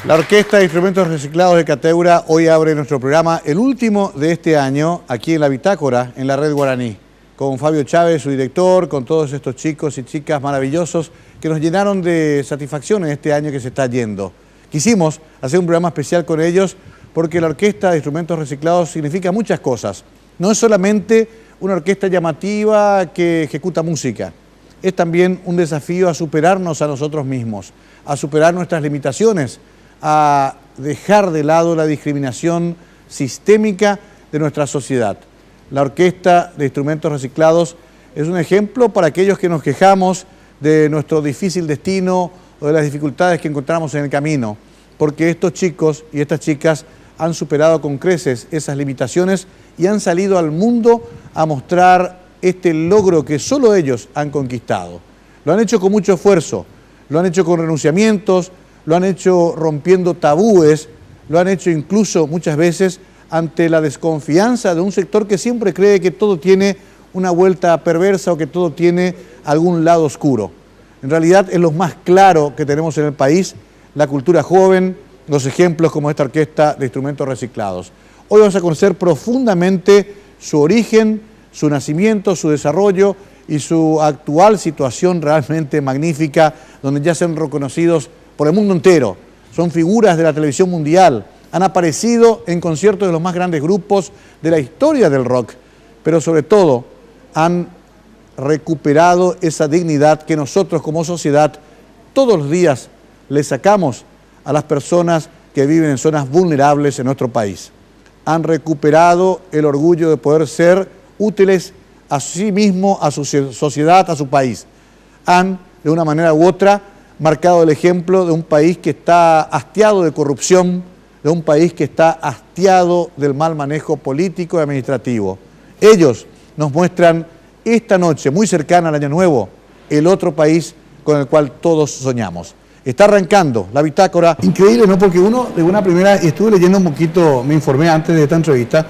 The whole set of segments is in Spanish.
La Orquesta de Instrumentos Reciclados de Cateura hoy abre nuestro programa, el último de este año, aquí en la Bitácora, en la Red Guaraní, con Fabio Chávez, su director, con todos estos chicos y chicas maravillosos que nos llenaron de satisfacción en este año que se está yendo. Quisimos hacer un programa especial con ellos porque la Orquesta de Instrumentos Reciclados significa muchas cosas. No es solamente una orquesta llamativa que ejecuta música, es también un desafío a superarnos a nosotros mismos, a superar nuestras limitaciones, a dejar de lado la discriminación sistémica de nuestra sociedad. La Orquesta de Instrumentos Reciclados es un ejemplo para aquellos que nos quejamos de nuestro difícil destino o de las dificultades que encontramos en el camino, porque estos chicos y estas chicas han superado con creces esas limitaciones y han salido al mundo a mostrar este logro que solo ellos han conquistado. Lo han hecho con mucho esfuerzo, lo han hecho con renunciamientos, lo han hecho rompiendo tabúes, lo han hecho incluso muchas veces ante la desconfianza de un sector que siempre cree que todo tiene una vuelta perversa o que todo tiene algún lado oscuro. En realidad es lo más claro que tenemos en el país, la cultura joven, los ejemplos como esta Orquesta de Instrumentos Reciclados. Hoy vamos a conocer profundamente su origen, su nacimiento, su desarrollo y su actual situación realmente magnífica, donde ya son reconocidos por el mundo entero. Son figuras de la televisión mundial, han aparecido en conciertos de los más grandes grupos de la historia del rock, pero sobre todo han recuperado esa dignidad que nosotros como sociedad todos los días le sacamos a las personas que viven en zonas vulnerables en nuestro país. Han recuperado el orgullo de poder ser útiles a sí mismo, a su sociedad, a su país. Han, de una manera u otra, marcado el ejemplo de un país que está hastiado de corrupción, de un país que está hastiado del mal manejo político y administrativo. Ellos nos muestran esta noche, muy cercana al Año Nuevo, el otro país con el cual todos soñamos. Está arrancando la Bitácora. Increíble, ¿no? Porque uno, de una primera, estuve leyendo un poquito, me informé antes de esta entrevista,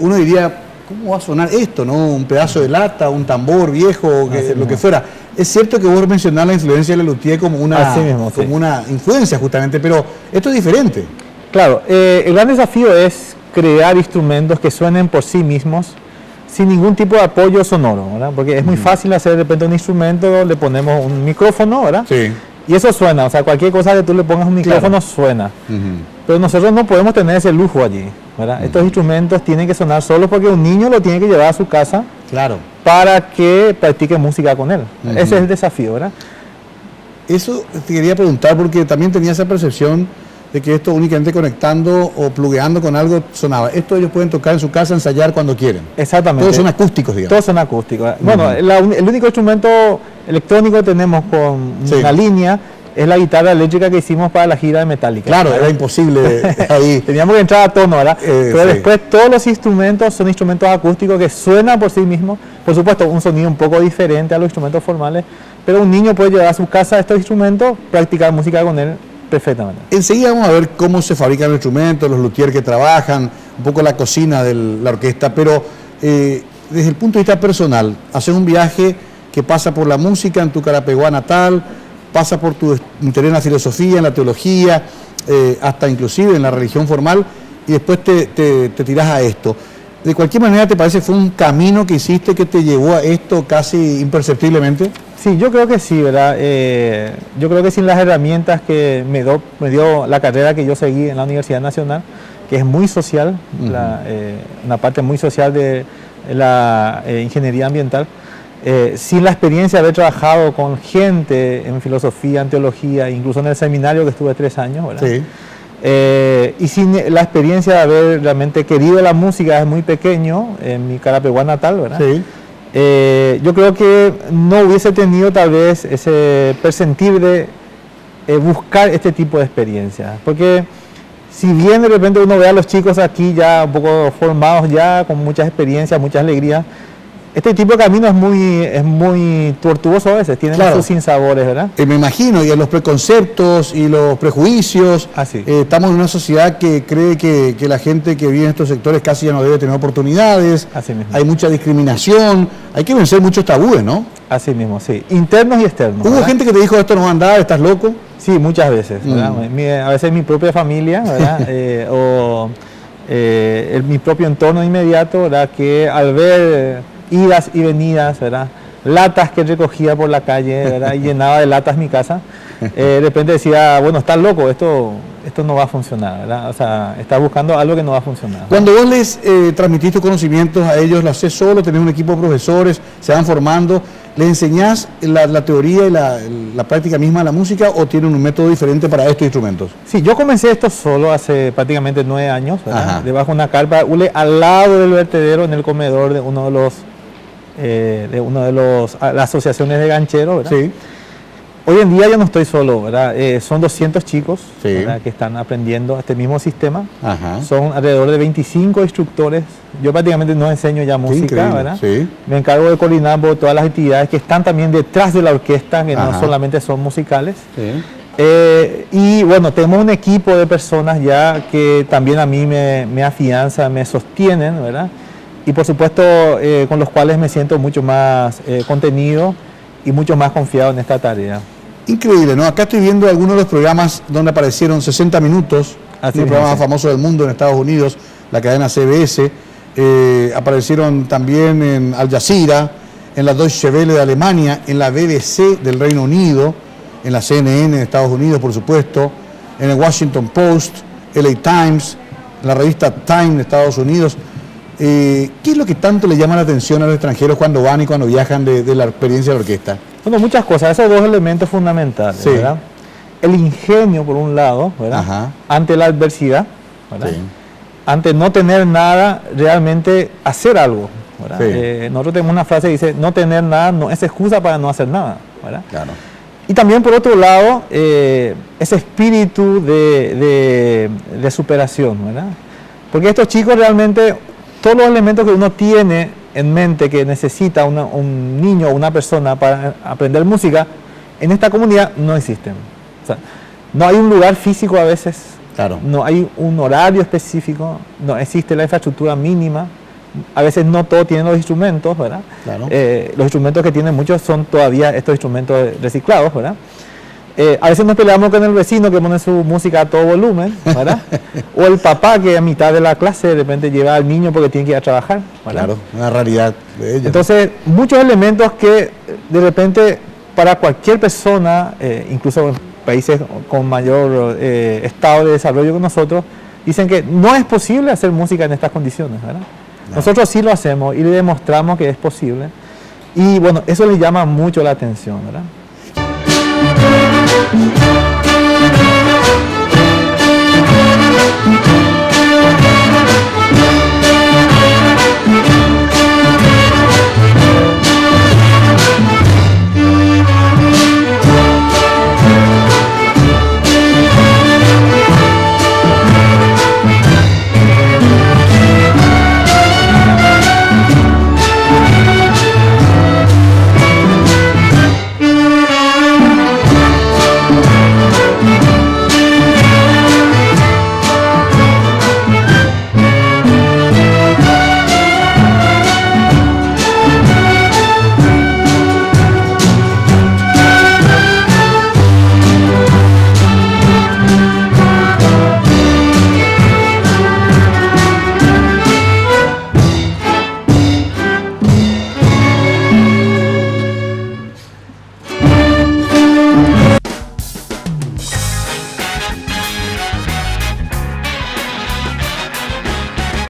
uno diría, ¿cómo va a sonar esto, no? Un pedazo de lata, un tambor viejo, lo que fuera. Es cierto que vos mencionás la influencia de Lelutier como una influencia justamente, pero esto es diferente. Claro, el gran desafío es crear instrumentos que suenen por sí mismos, sin ningún tipo de apoyo sonoro, ¿verdad? Porque es muy fácil hacer de repente un instrumento, le ponemos un micrófono, ¿verdad? Sí. Y eso suena, o sea, cualquier cosa que tú le pongas un micrófono suena. Pero nosotros no podemos tener ese lujo allí, ¿verdad? Estos instrumentos tienen que sonar solos porque un niño lo tiene que llevar a su casa para que practique música con él. Ese es el desafío, ¿verdad? Eso te quería preguntar porque también tenía esa percepción de que esto únicamente conectando o plugueando con algo sonaba. Esto ellos pueden tocar en su casa, ensayar cuando quieren. Exactamente. Todos son acústicos, digamos. Todos son acústicos. Bueno, el único instrumento electrónico que tenemos con una línea es la guitarra eléctrica que hicimos para la gira de Metallica. Claro, era imposible ahí. Teníamos que entrar a tono, ¿verdad? Pero después todos los instrumentos son instrumentos acústicos que suenan por sí mismos. Por supuesto, un sonido un poco diferente a los instrumentos formales, pero un niño puede llevar a su casa estos instrumentos, practicar música con él perfectamente. Enseguida vamos a ver cómo se fabrican los instrumentos, los luthiers que trabajan, un poco la cocina de la orquesta, pero desde el punto de vista personal, hacer un viaje que pasa por la música en tu Carapeguá natal, pasa por tu interés en la filosofía, en la teología, hasta inclusive en la religión formal, y después te tirás a esto. ¿De cualquier manera te parece que fue un camino que hiciste que te llevó a esto casi imperceptiblemente? Sí, yo creo que sí, ¿verdad? Yo creo que sin las herramientas que me dio la carrera que yo seguí en la Universidad Nacional, que es muy social, una parte muy social de la ingeniería ambiental, sin la experiencia de haber trabajado con gente en filosofía, en teología, incluso en el seminario que estuve 3 años, ¿verdad? Sí. Y sin la experiencia de haber realmente querido la música desde muy pequeño, en mi Carapeguá natal, ¿verdad? Sí. Yo creo que no hubiese tenido tal vez ese perceptible buscar este tipo de experiencias, porque si bien de repente uno ve a los chicos aquí ya un poco formados ya, con muchas experiencias, muchas alegrías, Este tipo de camino es muy tortuoso a veces, tiene sus sinsabores, ¿verdad? Me imagino, y los preconceptos y los prejuicios. Estamos en una sociedad que cree que la gente que vive en estos sectores casi ya no debe tener oportunidades. Así mismo. Hay mucha discriminación, hay que vencer muchos tabúes, ¿no? Así mismo, sí. Internos y externos. ¿Hubo gente que te dijo esto no va a andar, estás loco? Sí, muchas veces, ¿verdad? A veces mi propia familia, ¿verdad? Mi propio entorno inmediato, ¿verdad? Que al ver idas y venidas, ¿verdad? Latas que recogía por la calle, ¿verdad? Y llenaba de latas mi casa, de repente decía, bueno, estás loco, esto no va a funcionar, ¿verdad? O sea, estás buscando algo que no va a funcionar. Cuando vos les transmitís tus conocimientos a ellos, ¿lo haces solo? ¿Tenés un equipo de profesores? ¿Se van formando? ¿Les enseñás la teoría y la práctica misma de la música o tienen un método diferente para estos instrumentos? Sí, yo comencé esto solo hace prácticamente 9 años, ¿verdad? Debajo de una carpa hule al lado del vertedero en el comedor de una de las asociaciones de gancheros, ¿verdad? Sí. Hoy en día yo no estoy solo, ¿verdad? Son 200 chicos, sí, ¿verdad? Que están aprendiendo este mismo sistema. Son alrededor de 25 instructores. Yo prácticamente no enseño ya música, ¿verdad? Sí. Me encargo de coordinar por todas las actividades que están también detrás de la orquesta, que no solamente son musicales. Sí. Y bueno, tenemos un equipo de personas ya que también a mí me afianzan, me sostienen, ¿verdad? Y por supuesto con los cuales me siento mucho más contenido y mucho más confiado en esta tarea. Increíble, ¿no? Acá estoy viendo algunos de los programas donde aparecieron 60 minutos, el programa más famoso del mundo en Estados Unidos, la cadena CBS, aparecieron también en Al Jazeera, en la Deutsche Welle de Alemania, en la BBC del Reino Unido, en la CNN de Estados Unidos, por supuesto, en el Washington Post, LA Times, en la revista Time de Estados Unidos. ¿Qué es lo que tanto le llama la atención a los extranjeros cuando van y cuando viajan de la experiencia de la orquesta? Bueno, muchas cosas, esos dos elementos fundamentales, sí, ¿verdad? El ingenio, por un lado, ¿verdad? Ante la adversidad, ¿verdad? Sí. Ante no tener nada, realmente hacer algo, ¿verdad? Sí. Nosotros tenemos una frase que dice, no tener nada no es excusa para no hacer nada, ¿verdad? Claro. Y también, por otro lado, ese espíritu de superación, ¿verdad? Porque estos chicos realmente, todos los elementos que uno tiene en mente que necesita un niño o una persona para aprender música, en esta comunidad no existen. O sea, no hay un lugar físico a veces, claro, no hay un horario específico, no existe la infraestructura mínima, a veces no todos tienen los instrumentos, ¿verdad? Claro. Los instrumentos que tienen muchos son todavía estos instrumentos reciclados, ¿verdad? A veces nos peleamos con el vecino que pone su música a todo volumen, ¿verdad? O el papá que a mitad de la clase de repente lleva al niño porque tiene que ir a trabajar, ¿verdad? Claro, una raridad de ellos. Entonces, muchos elementos que de repente para cualquier persona, incluso en países con mayor estado de desarrollo que nosotros, dicen que no es posible hacer música en estas condiciones, ¿verdad? No. Nosotros sí lo hacemos y le demostramos que es posible. Y bueno, eso le llama mucho la atención, ¿verdad?